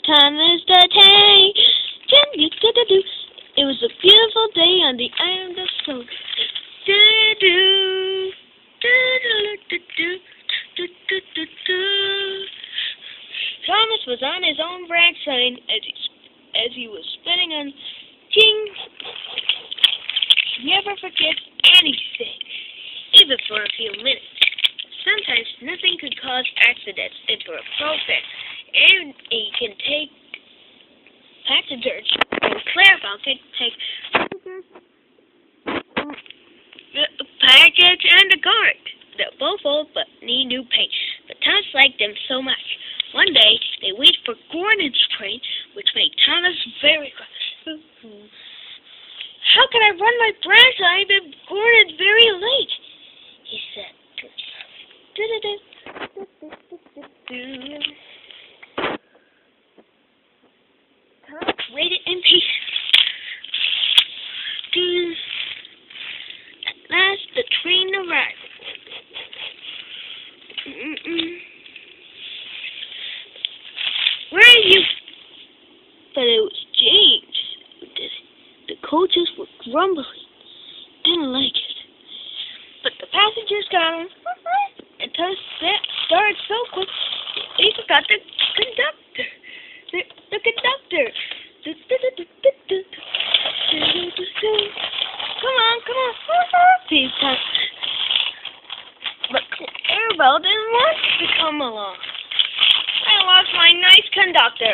Thomas the Tank. It was a beautiful day on the island of Stone. Thomas was on his own branch sign as he was spinning on King. Never forget anything, even for a few minutes. Sometimes nothing could cause accidents, and for a program, and he can take passengers, and Clarabelle can take the package and the guard. They're both old but need new paint. But Thomas liked them so much. One day, they waited for Gordon's train, which made Thomas very cross. How can I run my branch line if Gordon's very late? He said. Thomas waited impatiently. At last, the train arrived. Where are you? But it was James who did it. The coaches were grumbling. Didn't like it. But the passengers got on. And Thomas started so quick, he forgot the conductor. The conductor. Come on. Please, Thomas. But Clarabelle didn't want to come along. I lost my nice conductor.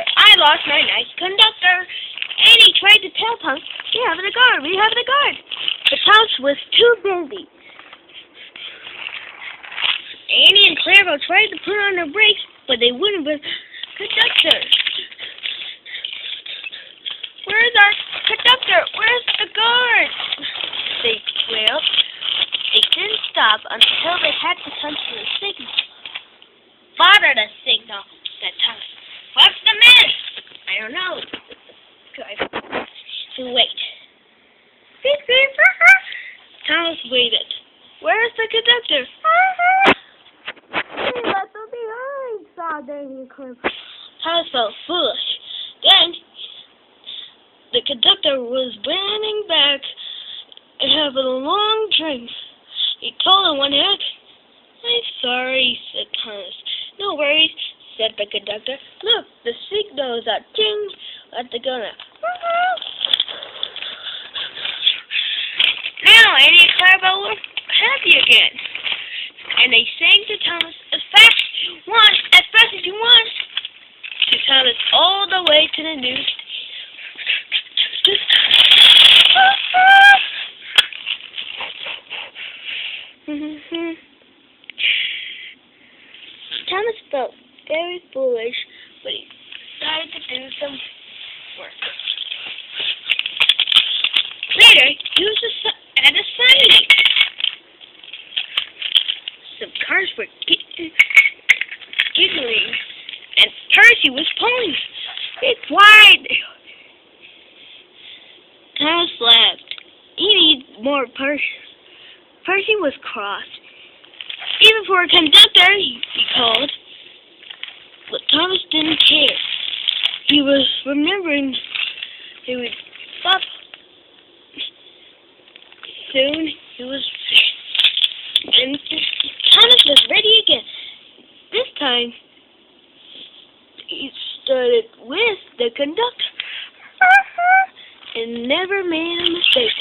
And he tried to tell Thomas, we have the guard. But Thomas was too busy. Annie and Clarabelle tried to put on their brakes, but they wouldn't. But conductor, where's our conductor? Where's the guard? They wailed. They didn't stop until they had to come to the signal. Father, the signal, said Thomas. What's the matter? I don't know. Wait. Thomas waited. Where's the conductor? He left them behind, sobbed Annie and Clarabelle. Thomas felt foolish. Then, the conductor was running back and having a long drink. He told him one act. I'm sorry, said Thomas. No worries, said the conductor. Look, the signals are ting at the gunner. Now Annie and Clarabelle were happy again. And they sang to Thomas as fast as you want. To Thomas all the way to the news. Thomas felt very foolish, but he decided to do some work. Later, he was at a signing. Some cars were giggling, and Percy was pulling. It's wide. Thomas laughed. He needed more Percy. Percy was cross. Even for a conductor, he called. But Thomas didn't care. He was remembering he would stop. Soon he was there. And Thomas was ready again. This time, he started with the conductor and never made a mistake.